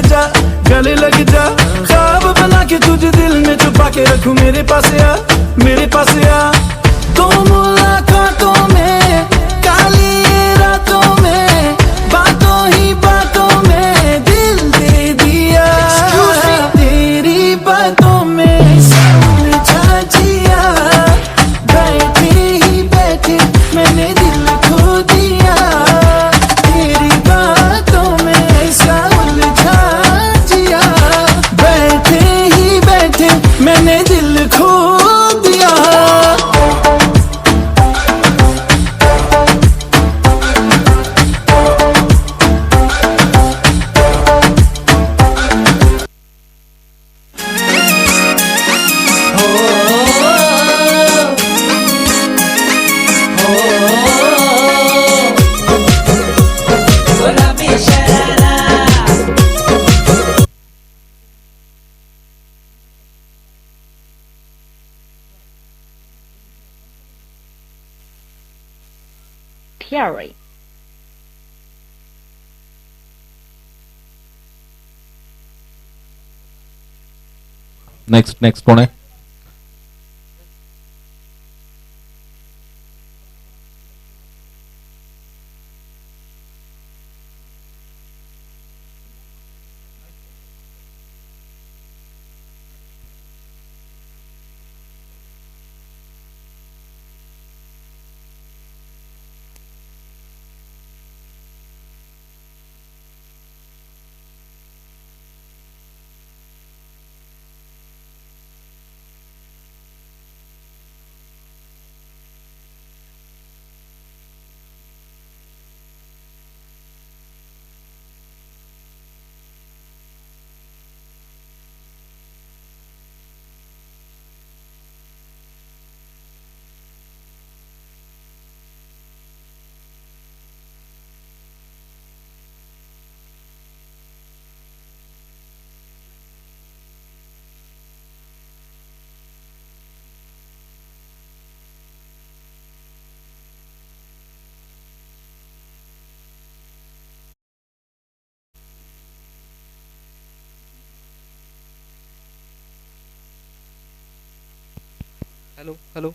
जा, गले लग जा, ख्वाब बना के तुझे दिल में छुपा के रखूं, मेरे पास आ, मेरे पास आ। तो मुलाकातों में, काली रातों में, बातों ही बातों में दिल दे दिया, तेरी बातों में उलझा जिया, बैठे ही बैठे मैंने दिल खो दिया, तेरी बातों में ऐसा उलझा जिया, बैठे ही बैठे मैंने दिल खो दिया। Theory. नेक्स्ट कोण आहे? Hello hello.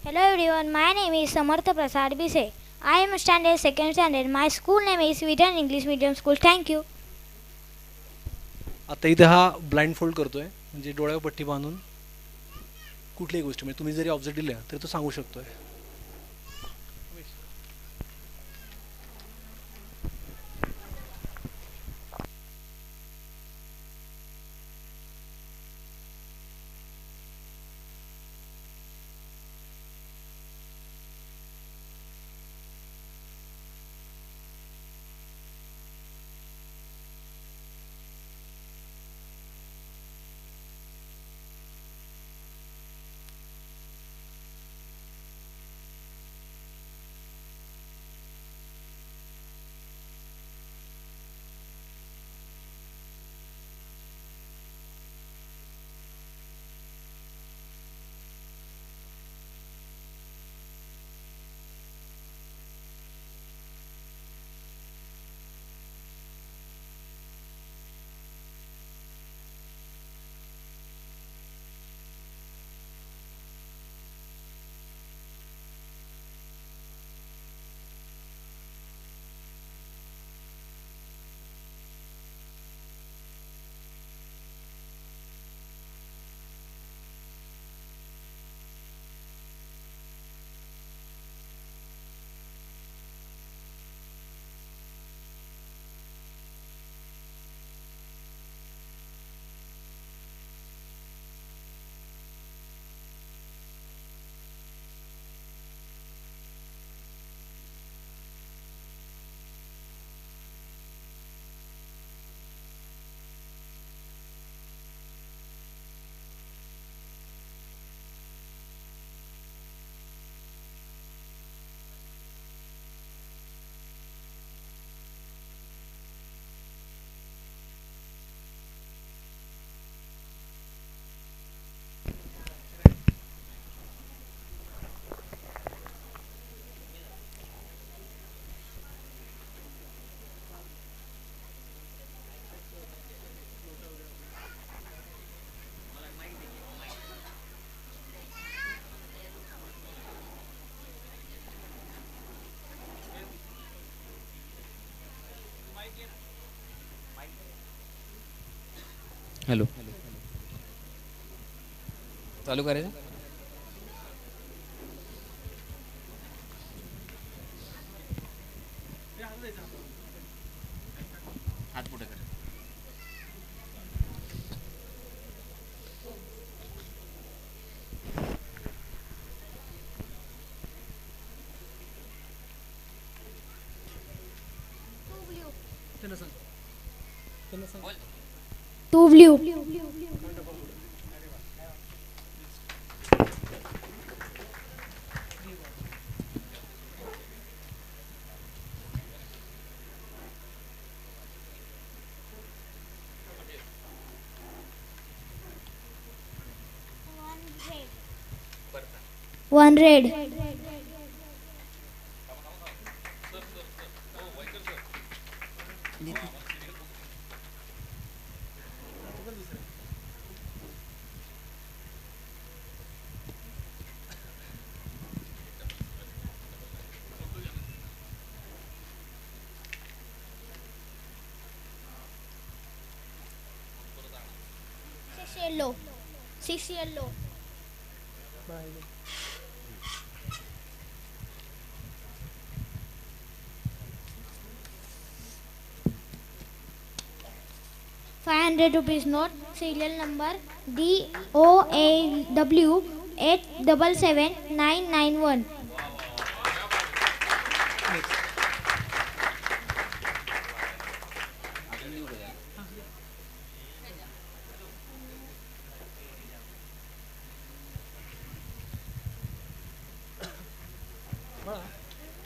Hello everyone, my name is Samartha Prasad Bise. I am standard second standard. My school name is Vitan English Medium School. Thank you. आता इथे हा ब्लाइंड फोल्ड करतोय, म्हणजे डोळ्यावर पट्टी बांधून कुठल्याही गोष्टी म्हणजे तुम्ही जरी ऑब्जेक्ट दिल्या तरी तो सांगू शकतोय. हॅलो, चालू करायचं. हात पुढे करा. Two blue. One red. Six yellow. Six yellow. ₹500 note, serial number DOAW 877991.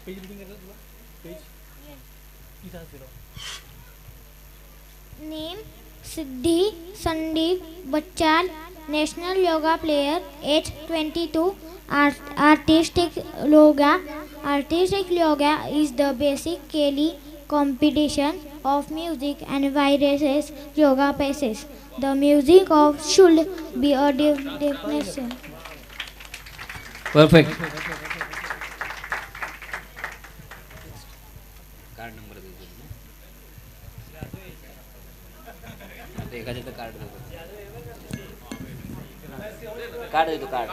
Page reading करायचं तुला. पेज इथं फिरव. Name Siddhi Sandeep Bachchan, national yoga player, age 22. Artistic yoga is the basically competition of music and various yoga poses. The music of should be a definition. Perfect. Card number देतो आता एकाचे तर card देतो. Card देतो card.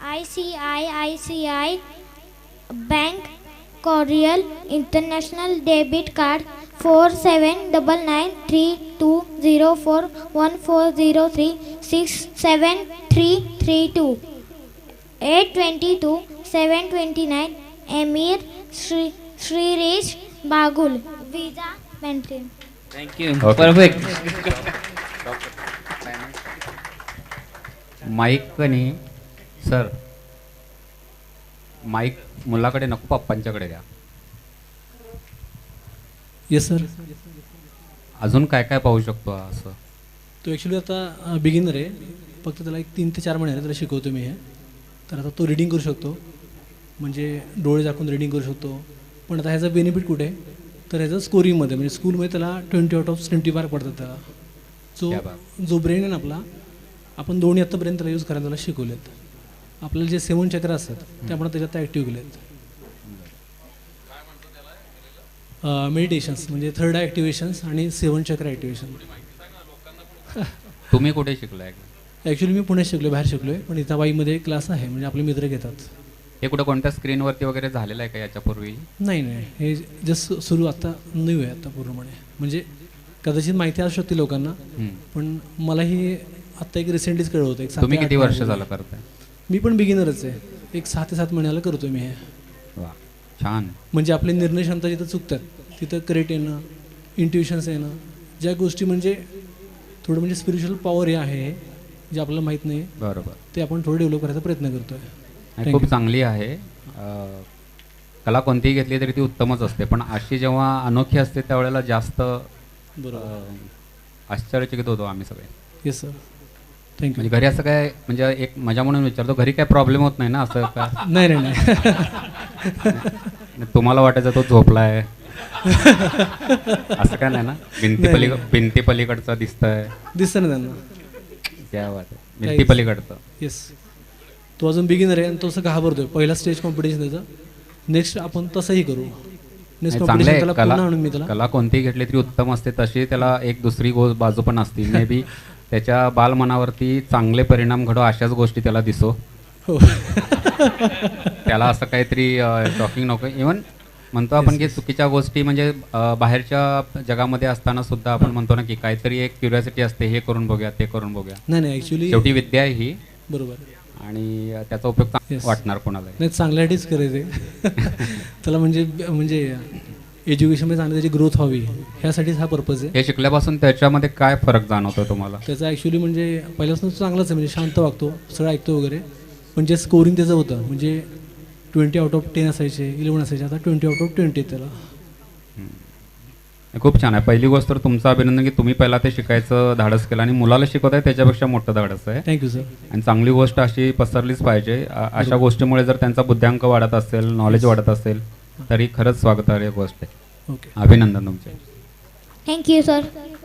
ICICI Bank Courier International Debit Card 479932041403673332 822-729 Amir Shriresh Bagul Visa Maintain. Thank you. Perfect. Mike कनी sir, mike मुलाकडे नको, पप्पांच्याकडे द्या. Yes sir. अजून काय काय पाहू शकतो हा असं? तो ॲक्च्युली आता बिगिनर आहे. फक्त त्याला एक 3 ते 4 महिने त्याला शिकवतो मी हे. तर आता तो रिडिंग करू शकतो, म्हणजे डोळे झाकून रिडिंग करू शकतो. पण आता ह्याचा बेनिफिट कुठे आहे, तर ह्याचं स्कोरिंगमध्ये, म्हणजे स्कूलमध्ये त्याला 20/20 मार्क पडतात त्याला. जो ब्रेन आहे ना आपला, आपण दोन्ही आत्तापर्यंत त्याला यूज करायला त्याला शिकवलेत. आपल्याला जे 7 चक्र असतात ते आपण त्याच्यात ॲक्टिव्ह केलेत. मेडिटेशन्स म्हणजे 3rd आय ॲक्टिवेशन्स आणि 7 चक्र ॲक्टिवेशन. तुम्ही कुठे शिकलाय? ॲक्च्युली मी पुण्यात शिकलो, बाहेर शिकलो आहे, पण इथाबाईमध्ये क्लास आहे, म्हणजे आपले मित्र घेतात. हे कुठं कोणत्या स्क्रीनवरती वगैरे झालेलं आहे का याच्यापूर्वी? नाही, हे जस्ट सुरू आता न्यू आहे आता पूर्णपणे. म्हणजे कदाचित माहिती असू शकते लोकांना, पण मलाही आत्ता एक रिसेंटलीच कळलं होतं. तुम्ही किती वर्ष झालं करताय? मी पण बिगिनरच आहे. एक 6 ते 7 महिन्याला करतो मी हे. वा, छान. म्हणजे आपले निर्णय क्षमता जिथं चुकतात तिथं करेक्ट येणं, इंट्युशन्स येणं, ज्या गोष्टी म्हणजे थोडं म्हणजे स्पिरिच्युअल पॉवर हे आहे जे आपल्याला माहीत नाही, बरोबर, ते आपण थोडं डेव्हलप करायचा प्रयत्न करतो आहे. खूप चांगली आहे. कला कोणतीही घेतली तरी ती उत्तमच असते, पण अशी जेव्हा अनोखी असते त्यावेळेला जास्त आश्चर्यचकित होतो आम्ही सगळे. Yes sir, thank you. म्हणजे घरी असं काय, म्हणजे एक मजा म्हणून विचारतो, घरी काय प्रॉब्लेम होत नाही ना असं का? नाही. तुम्हाला वाटायचं तो झोपलाय असं काय नाही ना? भिंती पलीकडचं दिसतंय? दिसतं ना त्यांना. क्या बात आहे. मिळती पलीकडचं. येस, तो अजून बिगिनर आहे आणि तो असं घाबरतोय. पहिला स्टेज कॉम्पिटिशन त्याचं. नेक्स्ट आपण तसंही करू. नेक्स्ट चांगले कॉम्पिटिशन आहे. त्याला पुन्हा आणून मी त्याला कला कोणती घेतली तरी उत्तम असते, तशी त्याला एक दुसरी बाजू पण असते. मे बी त्याच्या बालमनावरती चांगले परिणाम घडो अशाच गोष्टी त्याला दिसो. हो. त्याला असं काहीतरी शॉकिंग नको. इवन म्हणतो आपण की चुकीच्या गोष्टी म्हणजे बाहेरच्या जगामध्ये असताना सुद्धा आपण म्हणतो ना की काहीतरी एक क्युरिओसिटी असते, हे करून बघूया ते करून बघूया. नाही ॲक्च्युली शेवटी विद्या आहे ही, बरोबर. आणि त्याचा उपयोग Yes. वाटणार कोणाला. नाही, चांगल्यासाठीच करायचे. त्याला म्हणजे एज्युकेशनमध्ये चांगली त्याची ग्रोथ व्हावी ह्यासाठीच हा पर्पज आहे. हे शिकल्यापासून त्याच्यामध्ये काय फरक जाणवतो तुम्हाला? त्याचा ॲक्च्युली म्हणजे पहिल्यापासून चांगलाच आहे, म्हणजे शांत वागतो, सगळं ऐकतो वगैरे. पण जे स्कोरिंग त्याचं होतं म्हणजे 20/10 असायचे, 11 असायचे, आता 20/20 त्याला. खूप छान आहे. पहिली गोष्ट तर तुमचं अभिनंदन की तुम्ही पहिला ते शिकायचं धाडस केलं आणि मुलाला शिकवत आहे त्याच्यापेक्षा मोठं धाडस आहे. Thank you sir. आणि चांगली गोष्ट अशी पसरलीच पाहिजे. अशा गोष्टीमुळे जर त्यांचा बुद्ध्यांक वाढत असेल, नॉलेज वाढत असेल, तरी खरंच स्वागतार्ह गोष्ट आहे. ओके, अभिनंदन तुमचे. Thank you, sir.